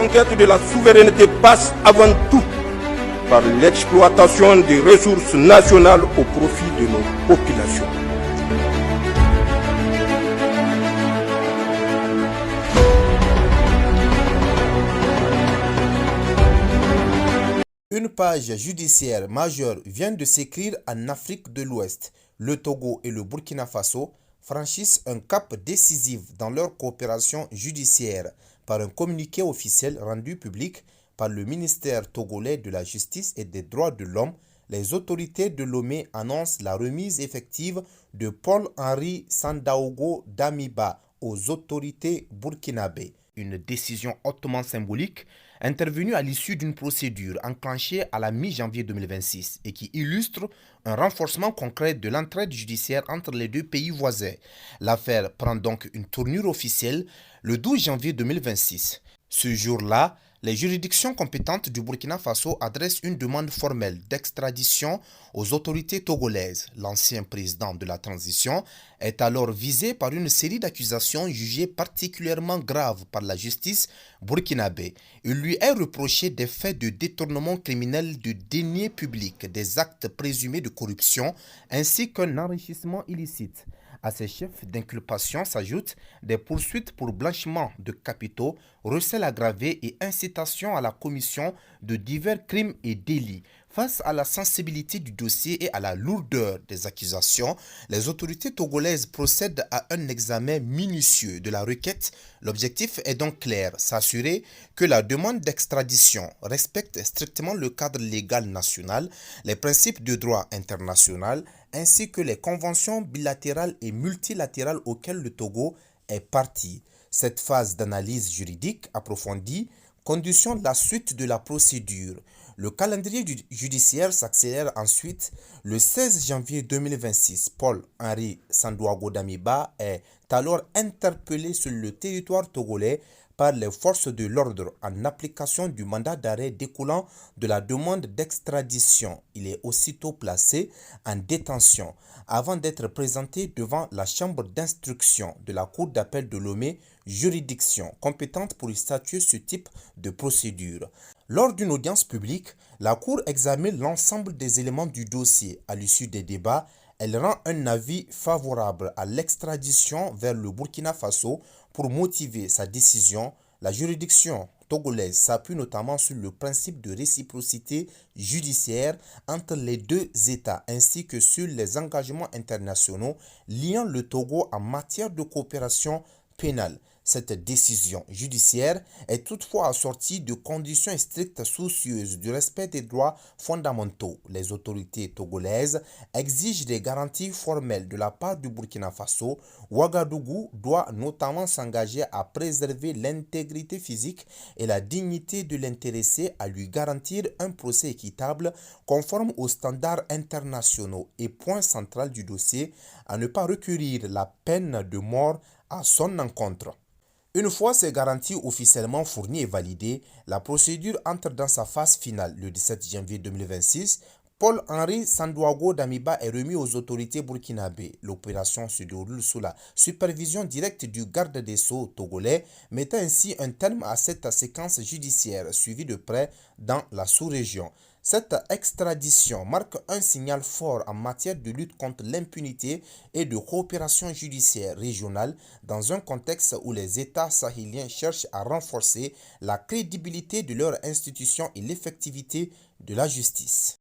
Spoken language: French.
conquête de la souveraineté passe avant tout par l'exploitation des ressources nationales au profit de nos populations. Une page judiciaire majeure vient de s'écrire en Afrique de l'Ouest. Le Togo et le Burkina Faso franchissent un cap décisif dans leur coopération judiciaire par un communiqué officiel rendu public par le ministère togolais de la Justice et des Droits de l'Homme. Les autorités de Lomé annoncent la remise effective de Paul-Henri Sandaogo Damiba aux autorités burkinabées. Une décision hautement symbolique intervenue à l'issue d'une procédure enclenchée à la mi-janvier 2026 et qui illustre un renforcement concret de l'entraide judiciaire entre les deux pays voisins. L'affaire prend donc une tournure officielle le 12 janvier 2026. Ce jour-là, les juridictions compétentes du Burkina Faso adressent une demande formelle d'extradition aux autorités togolaises. L'ancien président de la transition est alors visé par une série d'accusations jugées particulièrement graves par la justice burkinabé. Il lui est reproché des faits de détournement criminel, de deniers publics, des actes présumés de corruption ainsi qu'un enrichissement illicite. À ces chefs d'inculpation s'ajoutent des poursuites pour blanchiment de capitaux, recel aggravé et incitation à la commission de divers crimes et délits. Face à la sensibilité du dossier et à la lourdeur des accusations, les autorités togolaises procèdent à un examen minutieux de la requête. L'objectif est donc clair, s'assurer que la demande d'extradition respecte strictement le cadre légal national, les principes de droit international, ainsi que les conventions bilatérales et multilatérales auxquelles le Togo est partie. Cette phase d'analyse juridique approfondie conditionne la suite de la procédure. Le calendrier judiciaire s'accélère ensuite. Le 16 janvier 2026, Paul-Henri Sandaogo Damiba est alors interpellé sur le territoire togolais par les forces de l'ordre en application du mandat d'arrêt découlant de la demande d'extradition. Il est aussitôt placé en détention avant d'être présenté devant la chambre d'instruction de la cour d'appel de Lomé, juridiction compétente pour statuer ce type de procédure. Lors d'une audience publique, la cour examine l'ensemble des éléments du dossier. À l'issue des débats, elle rend un avis favorable à l'extradition vers le Burkina Faso. Pour motiver sa décision, la juridiction togolaise s'appuie notamment sur le principe de réciprocité judiciaire entre les deux États ainsi que sur les engagements internationaux liant le Togo en matière de coopération pénale. Cette décision judiciaire est toutefois assortie de conditions strictes soucieuses du respect des droits fondamentaux. Les autorités togolaises exigent des garanties formelles de la part du Burkina Faso. Ouagadougou doit notamment s'engager à préserver l'intégrité physique et la dignité de l'intéressé, à lui garantir un procès équitable conforme aux standards internationaux et point central du dossier, à ne pas requérir la peine de mort à son encontre. Une fois ces garanties officiellement fournies et validées, la procédure entre dans sa phase finale. Le 17 janvier 2026, Paul-Henri Sandaogo Damiba est remis aux autorités burkinabées. L'opération se déroule sous la supervision directe du garde des Sceaux togolais, mettant ainsi un terme à cette séquence judiciaire suivie de près dans la sous-région. Cette extradition marque un signal fort en matière de lutte contre l'impunité et de coopération judiciaire régionale dans un contexte où les États sahéliens cherchent à renforcer la crédibilité de leurs institutions et l'effectivité de la justice.